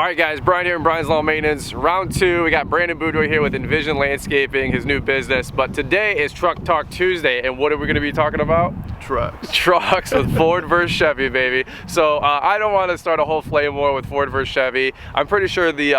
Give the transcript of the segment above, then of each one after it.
Alright guys, Brian here in Brian's Lawn Maintenance. Round 2, we got Brandon Boudreaux here with Envision Landscaping, his new business. But today is Truck Talk Tuesday, and what are we going to be talking about? Trucks. Trucks with Ford versus Chevy, baby. So I don't want to start a whole flame war with Ford versus Chevy. I'm pretty sure the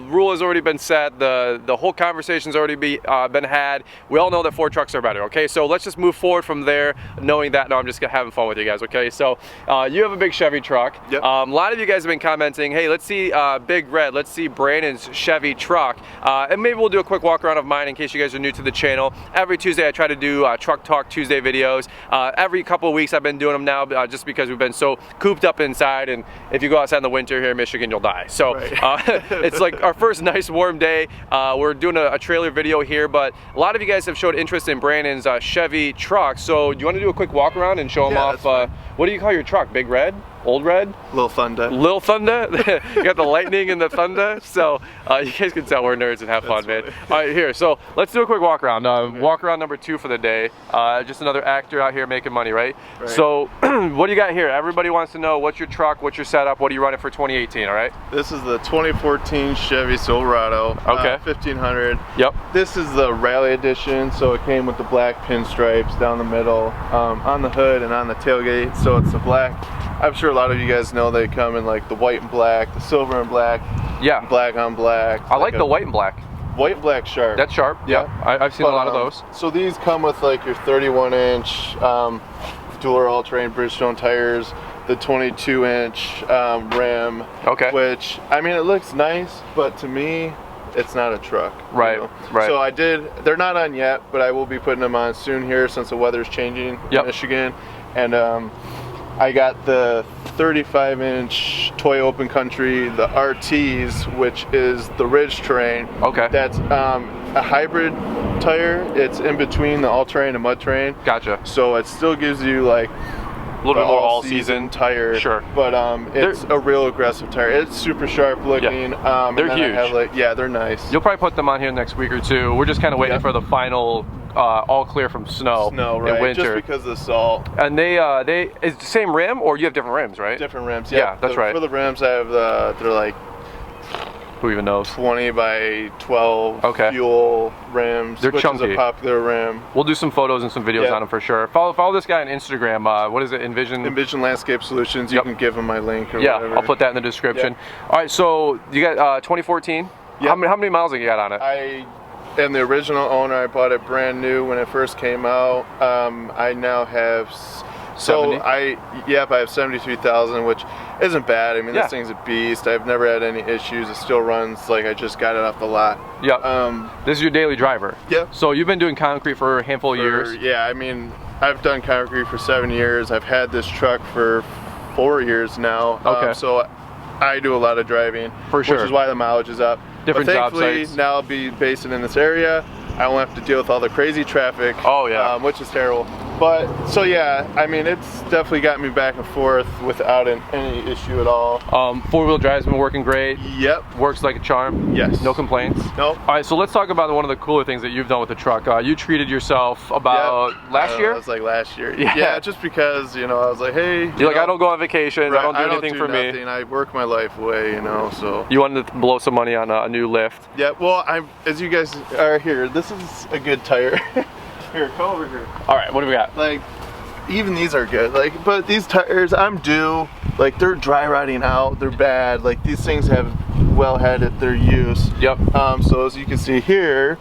rule has already been set. The whole conversation's already been had. We all know that Ford trucks are better, okay? So let's just move forward from there, knowing that. No, I'm just having fun with you guys, okay? So you have a big Chevy truck. Yep. A lot of you guys have been commenting, hey, let's see Big Red, let's see Brandon's Chevy truck. And maybe we'll do a quick walk around of mine in case you guys are new to the channel. Every Tuesday I try to do Truck Talk Tuesday videos. Every couple of weeks I've been doing them now just because we've been so cooped up inside, and if you go outside in the winter here in Michigan, you'll die. So right. It's like our first nice warm day. We're doing a trailer video here, but a lot of you guys have showed interest in Brandon's Chevy truck. So do you want to do a quick walk around and show them off? What do you call your truck? Big Red? Old Red? Lil Thunder. Lil Thunder? You got the lightning and the thunder. So you guys can tell we're nerds and have fun, man. All right, here. So let's do a quick walk around. Walk around number 2 for the day. Just another actor out here making money, right? So what do you got here? Everybody wants to know what's your truck, what's your setup, what are you running for 2018, all right? This is the 2014 Chevy Silverado. Okay. 1500. Yep. This is the Rally Edition, so it came with the black pinstripes down the middle, on the hood and on the tailgate. So it's the black. I'm sure a lot of you guys know they come in like the white and black, the silver and black, black on black. I like the white and black. White and black sharp. That's sharp, yeah. I've seen a lot of those. So these come with like your 31-inch dual all-terrain Bridgestone tires, the 22-inch rim, which, I mean, it looks nice, but to me, it's not a truck. Right, you know? right. So they're not on yet, but I will be putting them on soon here since the weather's changing in Michigan. And I got the 35-inch Toy Open Country, the RTs, which is the ridge terrain. Okay. That's a hybrid tire. It's in between the all-terrain and mud terrain. Gotcha. So it still gives you like a little bit more all-season tire. Sure. But it's a real aggressive tire. It's super sharp looking. They're huge. They're nice. You'll probably put them on here next week or two. We're just kind of waiting for the final all clear from snow in winter. Just because of the salt. And it's the same rim, or you have different rims, right? Different rims, yeah. That's right. For the rims, I have they're like, who even knows? 20 by 12 fuel rims. They're chunky. Which is a popular rim. We'll do some photos and some videos on them for sure. Follow this guy on Instagram. What is it? Envision Landscape Solutions. You can give him my link or whatever. I'll put that in the description. All right, so you got 2014. How many miles have you got on it? I am the original owner. I bought it brand new when it first came out. I now have 70? I have 73,000, which isn't bad. I mean, this thing's a beast. I've never had any issues. It still runs like I just got it off the lot. Yep. This is your daily driver. Yep. So you've been doing concrete for a handful of years. Yeah, I mean, I've done concrete for 7 years. I've had this truck for 4 years now. Okay. So I do a lot of driving, which is why the mileage is up. Different job sites. Thankfully, now I'll be based in this area. I won't have to deal with all the crazy traffic. Which is terrible. But so yeah, I mean, it's definitely got me back and forth without any issue at all. 4-wheel drive's been working great. Yep. Works like a charm. Yes. No complaints. Nope. All right, so let's talk about one of the cooler things that you've done with the truck. You treated yourself about last year? It was like last year. Yeah, just because, you know, I was like, hey. You're like, I don't go on vacation. I don't do anything for me. I work my life away, you know, so. You wanted to blow some money on a new lift. Yeah, well, as you guys are here, this is a good tire. Here, come over here. All right, what do we got? Like, even these are good. Like, but these tires, I'm due. Like, they're dry rotting out. They're bad. Like, these things have well had at their use. Yep. So as you can see here,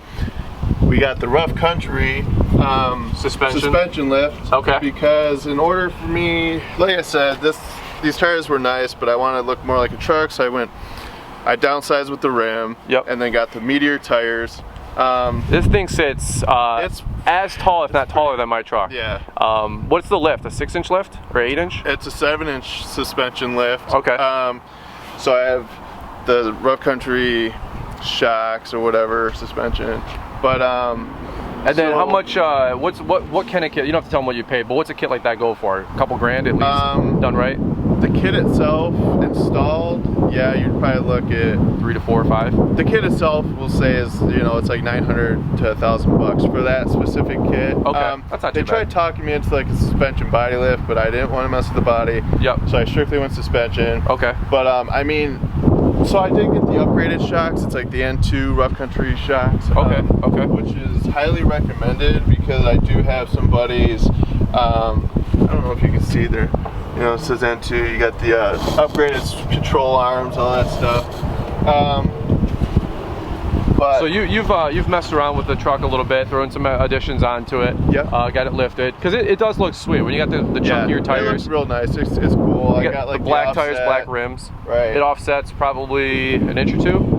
we got the rough country suspension lift. Okay. Because in order for me, like I said, these tires were nice, but I want to look more like a truck, so I downsized with the rim. Yep. And then got the Meteor tires. This thing sits it's as tall, if not taller, than my truck. Yeah. What's the lift? A 6-inch lift or 8-inch? It's a 7-inch suspension lift. Okay. So I have the rough country shocks or whatever suspension, but and then how much? What can a kit? You don't have to tell them what you paid, but what's a kit like that go for? A couple grand at least. Done right. The kit itself installed, yeah, you'd probably look at 3 to 4 or 5. The kit itself, we'll say, is, you know, it's like $900 to $1,000 for that specific kit. Okay, that's not too bad. They tried talking me into like a suspension body lift, but I didn't want to mess with the body. Yep. So I strictly went suspension. Okay. But I mean, So I did get the upgraded shocks. It's like the N2 rough country shocks. Okay, okay. Which is highly recommended because I do have some buddies. I don't know if you can see there. You know, it says N2. You got the upgraded control arms, all that stuff. But so you've messed around with the truck a little bit, throwing some additions onto it. Yeah. Got it lifted because it does look sweet when you got the chunkier tires. It looks real nice. It's cool. You I got like the black offset. tires, black rims. Right. It offsets probably an inch or two.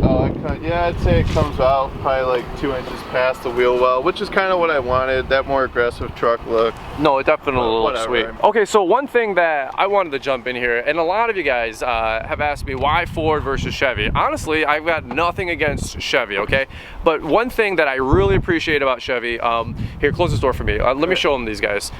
Yeah, I'd say it comes out probably like 2 inches past the wheel well, which is kind of what I wanted. That more aggressive truck look. No, it definitely looks sweet. Okay, so one thing that I wanted to jump in here, and a lot of you guys have asked me why Ford versus Chevy. Honestly, I've got nothing against Chevy, okay? But one thing that I really appreciate about Chevy, here, close this door for me. Let me show them these guys.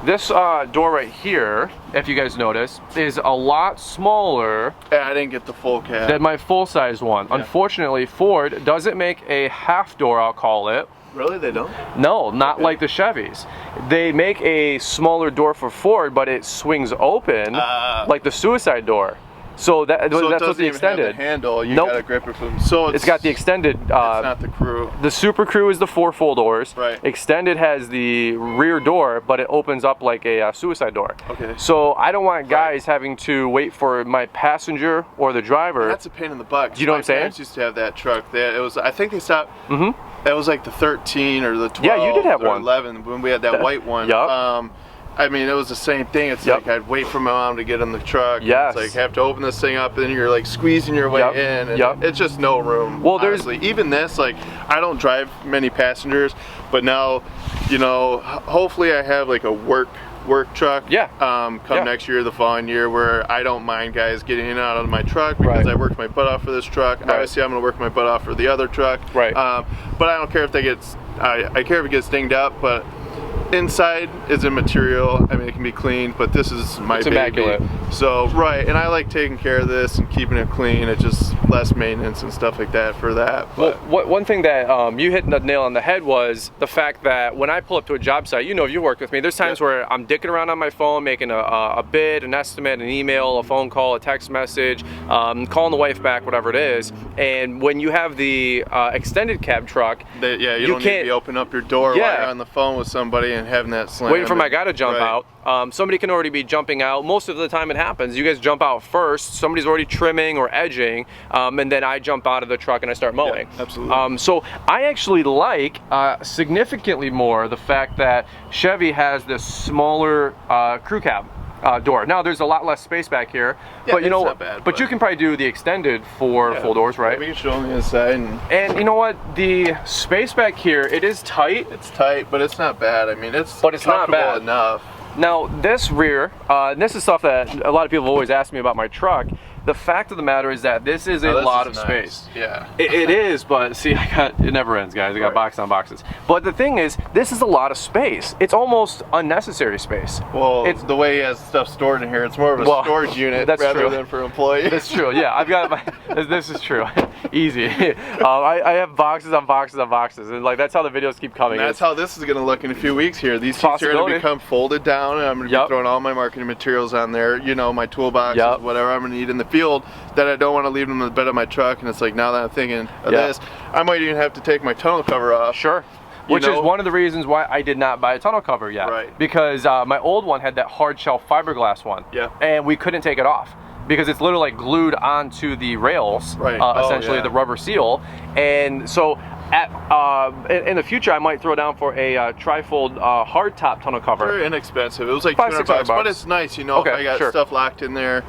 This door right here, if you guys notice, is a lot smaller. Yeah, I didn't get the full cab. Than my full-size one. Yeah. Unfortunately, Ford doesn't make a half door, I'll call it. Really, they don't? No, not like the Chevys. They make a smaller door for Ford, but it swings open like the suicide door. So that's what the extended. Have the handle. You gotta grip it from. So it's got the extended. It's not the Crew. The Super Crew is the 4 full doors. Right. Extended has the rear door, but it opens up like a suicide door. Okay. So I don't want guys having to wait for my passenger or the driver. That's a pain in the butt. You know what I'm saying? My parents used to have that truck. It was. I think they stopped. That was like the 13 or the 12. Yeah, you did have or one. 11 when we had that white one. Yep. I mean, it was the same thing. It's like I'd wait for my mom to get in the truck. Yes. It's like have to open this thing up, and then you're like squeezing your way in, and it's just no room. Well, honestly. Even this, like, I don't drive many passengers, but now, you know, hopefully I have like a work truck. Yeah. Come next year, the following year, where I don't mind guys getting in and out of my truck because I worked my butt off for this truck. Obviously, I'm gonna work my butt off for the other truck. Right. But I don't care if they get. I care if it gets dinged up, but inside is immaterial. I mean, it can be cleaned, but this is my baby. Immaculate. So, and I like taking care of this and keeping it clean. It's just less maintenance and stuff like that for that. But one thing that you hit the nail on the head was the fact that when I pull up to a job site, you know, if you worked with me, there's times where I'm dicking around on my phone, making a bid, an estimate, an email, a phone call, a text message, calling the wife back, whatever it is. And when you have the extended cab truck, you don't need to be open up your door while you're on the phone with somebody and having that slam. Waiting for my guy to jump out. Somebody can already be jumping out. Most of the time it happens. You guys jump out first, somebody's already trimming or edging, and then I jump out of the truck and I start mowing. Yeah, absolutely. So I actually like significantly more the fact that Chevy has this smaller crew cab door. Now there's a lot less space back here, but you know, not bad, but you can probably do the extended for full doors, right? We can show them the inside. And you know what? The space back here, it is tight. It's tight, but it's not bad. I mean, it's not bad enough. Now this rear, this is stuff that a lot of people have always asked me about my truck. The fact of the matter is that this is a lot of space. Yeah. It is, but see, it never ends, guys. I got boxes on boxes. But the thing is, this is a lot of space. It's almost unnecessary space. Well, it's the way he has stuff stored in here. It's more of a storage unit rather than for employees. That's true. Yeah, I've got my. This is true. Easy. I have boxes on boxes on boxes, and like that's how the videos keep coming. And that's how this is going to look in a few weeks here. These seats are going to become folded down, and I'm going to be throwing all my marketing materials on there. You know, my toolboxes, whatever I'm going to need in the field that I don't want to leave them in the bed of my truck. And it's like, now that I'm thinking of this, I might even have to take my tonneau cover off. Sure. Which is one of the reasons why I did not buy a tonneau cover yet. Right. Because my old one had that hard shell fiberglass one. Yeah. And we couldn't take it off because it's literally like glued onto the rails, essentially the rubber seal. And so in the future, I might throw down for a trifold hardtop tonneau cover. Very inexpensive. It was like $200, but it's nice, you know, if I got stuff locked in there.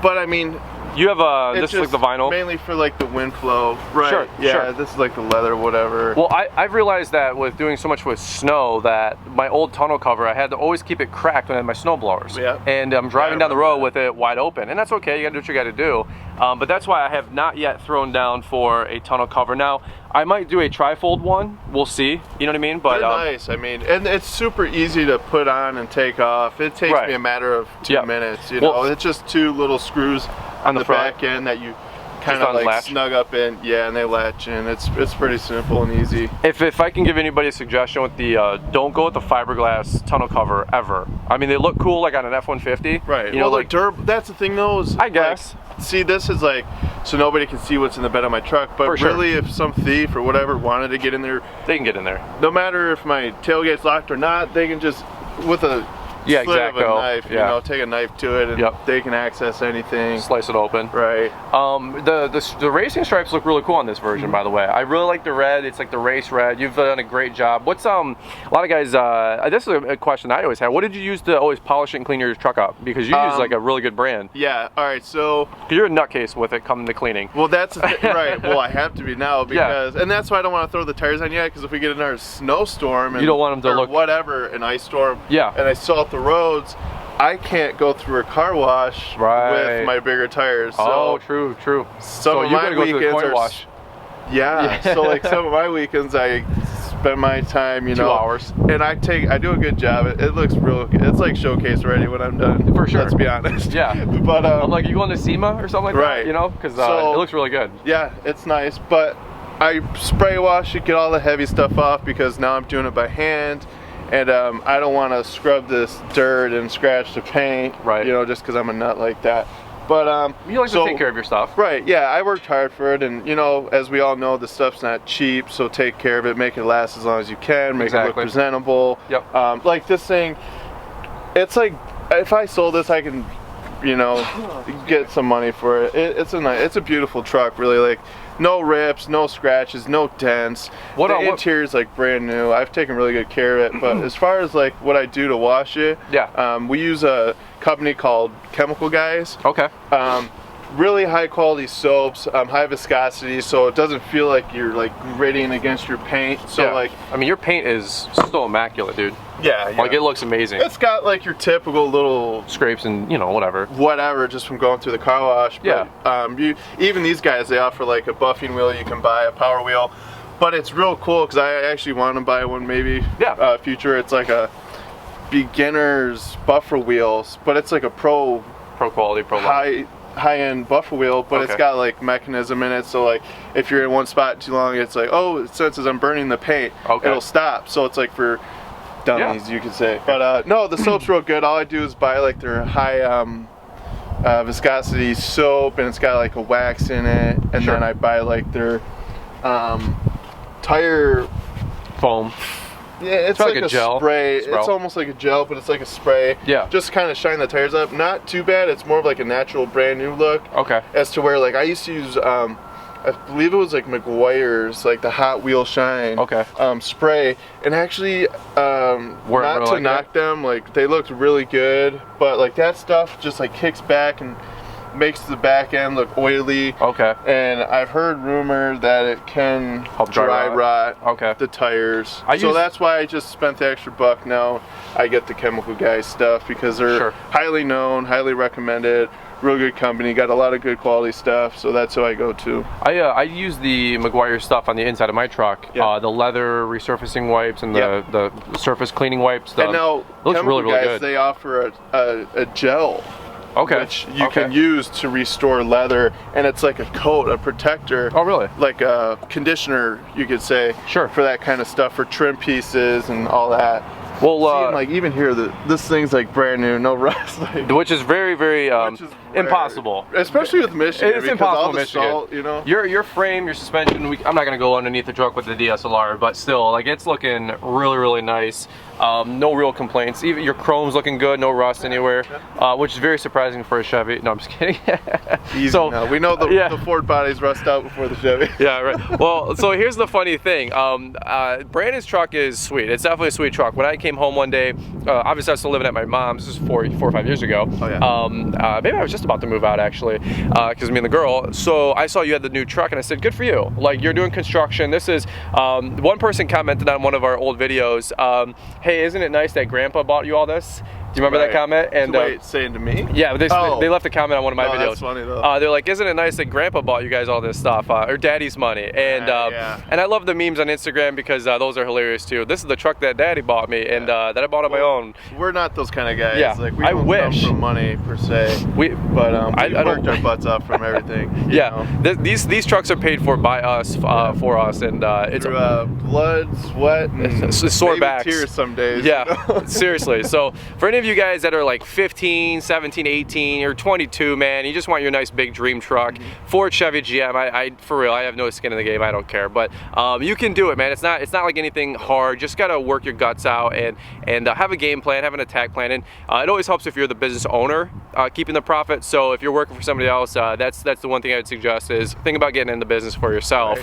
But I mean, you have this is like the vinyl? Mainly for like the wind flow. Right. Sure. Yeah, sure. This is like the leather, whatever. Well, I've realized that with doing so much with snow that my old tonneau cover, I had to always keep it cracked when I had my snow blowers. Yeah. And I'm driving down the road with it wide open. And that's okay, you gotta do what you gotta do. But that's why I have not yet thrown down for a tonneau cover. Now, I might do a trifold one, we'll see, you know what I mean? But they're nice, I mean, and it's super easy to put on and take off. It takes me a matter of 2 minutes, you know. It's just 2 little screws on the back end that you kind of like snug up in, yeah, and they latch in. It's pretty simple and easy. If I can give anybody a suggestion with the, don't go with the fiberglass tonneau cover ever. I mean, they look cool like on an F-150. Right. You know, like durable. That's the thing though. Is I guess. Like, see, this is like so nobody can see what's in the bed of my truck. But really, if some thief or whatever wanted to get in there, they can get in there. No matter if my tailgate's locked or not, they can just with a slit of a knife, you know, take a knife to it, and they can access anything. Slice it open. Right. The racing stripes look really cool on this version, by the way. I really like the red. It's like the race red. You've done a great job. What's a lot of guys? This is a question I always have. What did you use to always polish it and clean your truck up? Because you use like a really good brand. Yeah. All right. So you're a nutcase with it coming to cleaning. Well, that's right. Well, I have to be now because, and that's why I don't want to throw the tires on yet. Because if we get another snowstorm and you don't want them to look whatever, an ice storm. Yeah. And I salt the roads, I can't go through a car wash with my bigger tires. So true. Some of my weekends are wash. Yeah. So like some of my weekends, I spend my time, 2 hours, and I do a good job. It looks real. It's like showcase ready when I'm done. For sure. Let's be honest. Yeah. But I'm like, you going to SEMA or something like that? You know, because it looks really good. Yeah, it's nice. But I spray wash it, get all the heavy stuff off because now I'm doing it by hand. And I don't want to scrub this dirt and scratch the paint, you know, just because I'm a nut like that. But you like to take care of your stuff, right? Yeah, I worked hard for it, and you know, as we all know, the stuff's not cheap. So take care of it, make it last as long as you can, make it look presentable. Yep. Like this thing, it's like if I sold this, I can, you know, get some money for it. It's a beautiful truck, really. Like. No rips, no scratches, no dents. The interior's like brand new. I've taken really good care of it. But as far as like what I do to wash it, we use a company called Chemical Guys. Okay. Really high quality soaps, high viscosity, so it doesn't feel like you're like grating against your paint. So like, I mean, your paint is still immaculate, dude. Yeah. Like it looks amazing. It's got like your typical little scrapes and whatever just from going through the car wash. But, even these guys, they offer like a buffing wheel you can buy, a power wheel, but it's real cool because I actually want to buy one maybe. Future. It's like a beginner's buffer wheels, but it's like a pro quality, high-end buffer wheel, but it's got like mechanism in it, so like if you're in one spot too long, it's like, oh, it senses I'm burning the paint, it'll stop. So it's like for dummies, you could say. But no, the soap's real good. All I do is buy like their high viscosity soap, and it's got like a wax in it, and then I buy like their tire foam. Yeah, it's like a gel spray. It's almost like a gel, but it's like a spray. Yeah. Just kind of shine the tires up. Not too bad. It's more of like a natural, brand new look. Okay. As to where like I used to use, I believe it was like McGuire's, like the Hot Wheel Shine. Spray, and actually, not to knock them, like they looked really good, but like that stuff just like kicks back and makes the back end look oily. And I've heard rumor that it can help dry rot the tires. So that's why I just spent the extra buck. Now I get the Chemical Guys stuff because they're highly known, highly recommended, real good company, got a lot of good quality stuff, so that's who I go to. I use the McGuire stuff on the inside of my truck, the leather resurfacing wipes and the surface cleaning wipes. And now looks Chemical really Guys, good. they offer a gel. Which you can use to restore leather, and it's like a coat, a protector. Oh, really? Like a conditioner, you could say. Sure. For that kind of stuff, for trim pieces and all that. Well, like even here, this thing's like brand new, no rust. Which is very, very impossible. Especially with Michigan. It's impossible with Michigan. Salt, you know? Your frame, your suspension, I'm not going to go underneath the truck with the DSLR, but still, like it's looking really, really nice. No real complaints. Even your chrome's looking good, no rust anywhere, which is very surprising for a Chevy. No, I'm just kidding. Easy. So now. We know the Ford bodies rust out before the Chevy. Yeah, right. Well, so here's the funny thing. Brandon's truck is sweet. It's definitely a sweet truck. When I came home one day, obviously I was still living at my mom's. This was four or 5 years ago. Maybe I was just about to move out actually, because me and the girl. So I saw you had the new truck, and I said, "Good for you. Like you're doing construction." This is one person commented on one of our old videos. Hey, isn't it nice that Grandpa bought you all this? Do you remember that comment? And wait, saying to me? Yeah, they left a comment on one of my videos. That's funny though. They're like, isn't it nice that Grandpa bought you guys all this stuff, or Daddy's money? And and I love the memes on Instagram because those are hilarious too. This is the truck that Daddy bought me, and that I bought on my own. We're not those kind of guys. Yeah, like, we don't come from money per se. We worked our butts off from everything. These trucks are paid for by us, for us, and it's through blood, sweat, and sore backs. Tears some days. Yeah, seriously. So for any of you guys that are like 15, 17, 18, or 22, man, you just want your nice big dream truck, Ford, Chevy, GM. I for real, I have no skin in the game. I don't care, but you can do it, man. It's not like anything hard. Just gotta work your guts out and have a game plan, have an attack plan, and it always helps if you're the business owner, keeping the profit. So if you're working for somebody else, that's the one thing I would suggest is think about getting into business for yourself,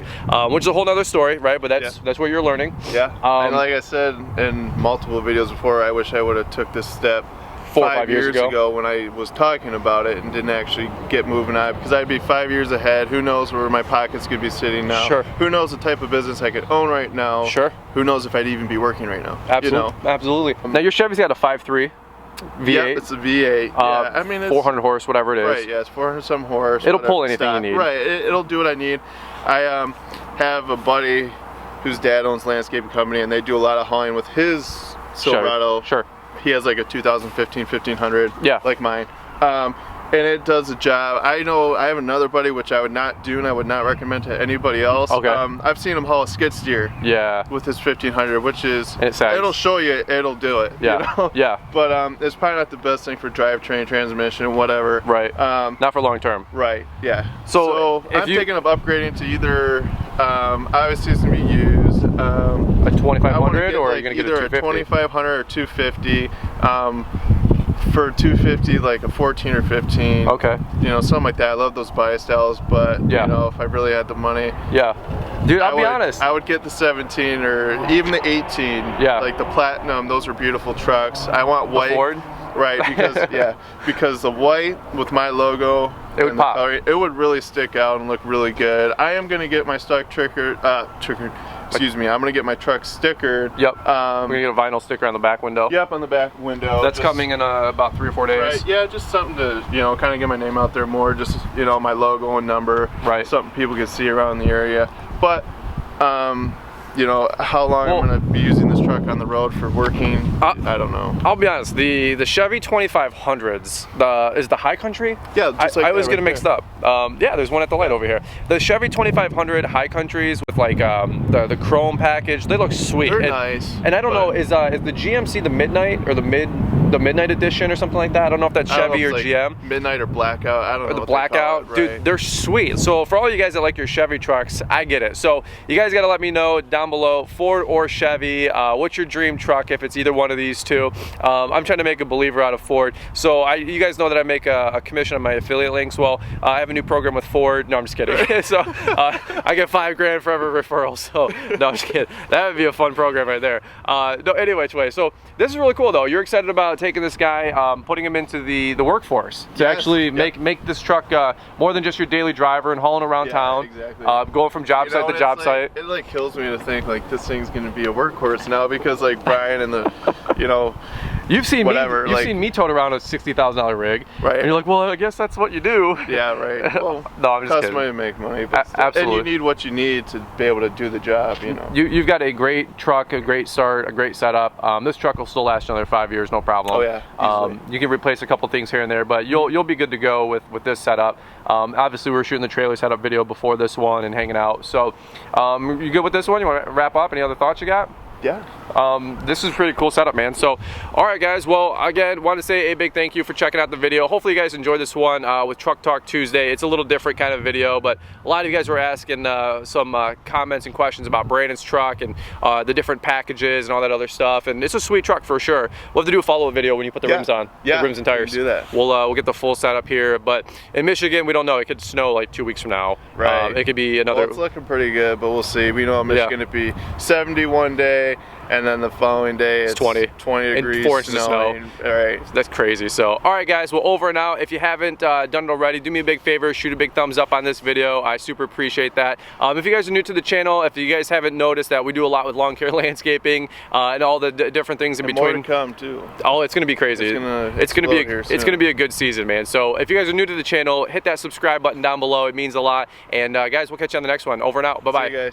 which is a whole nother story, right? But that's what you're learning. Yeah. And like I said in multiple videos before, I wish I would have took this step 4 or 5 years ago when I was talking about it and didn't actually get moving on it, because I'd be 5 years ahead. Who knows where my pockets could be sitting now? Sure. Who knows the type of business I could own right now? Sure. Who knows if I'd even be working right now? Absolutely. You know? Absolutely. Now your Chevy's got a 5.3 V8. Yeah, it's a V8. Yeah, I mean, it's 400 horse, whatever it is. Right. Yeah, it's 400 some horse. It'll pull anything you need. Right. It'll do what I need. I have a buddy whose dad owns a landscaping company, and they do a lot of hauling with his Silverado. Sure. He has like a 2015 1500, like mine, and it does the job. I know I have another buddy which I would not do and I would not recommend to anybody else. Okay. I've seen him haul a skid steer. Yeah. With his 1500, which is it'll show you it'll do it. Yeah. You know? Yeah. But it's probably not the best thing for drivetrain, transmission, whatever. Right. Not for long term. Right. Yeah. So I'm thinking of upgrading to either obviously it's gonna be used. A 2500, or are you gonna get a 250? Either a 2500 or 250. For 250, like a 14 or 15. Okay. You know, something like that. I love those bias styles, but you know, if I really had the money. Yeah. Dude, I'll be honest. I would get the 17 or even the 18. Yeah. Like the Platinum. Those are beautiful trucks. I want white. The Ford? Right, because because the white with my logo, it would pop. Color, it would really stick out and look really good. I am gonna get my stock excuse me, I'm gonna get my truck stickered. Yep. We're gonna get a vinyl sticker on the back window. Yep, on the back window. That's coming in about 3 or 4 days. Right. Yeah, just something to kind of get my name out there more. Just my logo and number. Right. Something people can see around the area. But how long I'm gonna be using this truck on the road for working, I don't know. I'll be honest, the Chevy 2500s, is the High Country? Yeah, just like I always get it mixed up. Yeah, there's one at the light over here. The Chevy 2500 High Countries with like the chrome package, they look sweet. They're nice. And I don't know, is the GMC the Midnight or the Midnight Edition or something like that? I don't know if that's Chevy or GM. Midnight or Blackout, I don't know. Or the Blackout, dude, they're sweet. So for all you guys that like your Chevy trucks, I get it. So you guys gotta let me know down below, Ford or Chevy, what's your dream truck if it's either one of these two. I'm trying to make a believer out of Ford. So you guys know that I make a commission on my affiliate links. Well, I have a new program with Ford. No, I'm just kidding. So I get $5 grand for every referral. So no, I'm just kidding. That would be a fun program right there. No, anyway, so this is really cool though. You're excited about taking this guy, putting him into the workforce to actually make this truck more than just your daily driver and hauling around town. Exactly. Going from job site to job site. It like kills me to think like this thing's gonna be a workhorse now, because like Brian and the you've seen whatever, you've seen me tote around a $60,000 rig, right? And you're like, well, I guess that's what you do. Yeah, right. Well, no, I'm just costs kidding. money to make money, but absolutely. and you need what you need to be able to do the job. You've got a great truck, a great start, a great setup. This truck will still last another 5 years, no problem. Oh yeah. Easily. You can replace a couple things here and there, but you'll be good to go with this setup. Obviously, we were shooting the trailer setup video before this one and hanging out. So, you good with this one? You want to wrap up? Any other thoughts you got? Yeah. This is a pretty cool setup, man. So, all right, guys. Well, again, want to say a big thank you for checking out the video. Hopefully, you guys enjoyed this one with Truck Talk Tuesday. It's a little different kind of video, but a lot of you guys were asking some comments and questions about Brandon's truck and the different packages and all that other stuff. And it's a sweet truck for sure. We'll have to do a follow-up video when you put the rims on, the rims and tires. Do that. We'll get the full setup here. But in Michigan, we don't know. It could snow like 2 weeks from now. Right. It could be another. Well, it's looking pretty good, but we'll see. We know in Michigan it'd be 70 one day, and then the following day it's 20 degrees, and 4 inches of snow. All right, that's crazy. So all right guys, well, over and out. If you haven't done it already, do me a big favor, shoot a big thumbs up on this video. I super appreciate that. If you guys are new to the channel, if you guys haven't noticed that we do a lot with lawn care landscaping and all the different things in between. More to come too. Oh, it's gonna be crazy. It's gonna be a good season, man. So if you guys are new to the channel, hit that subscribe button down below. It means a lot. And guys, we'll catch you on the next one. Over and out. Bye bye. See you guys.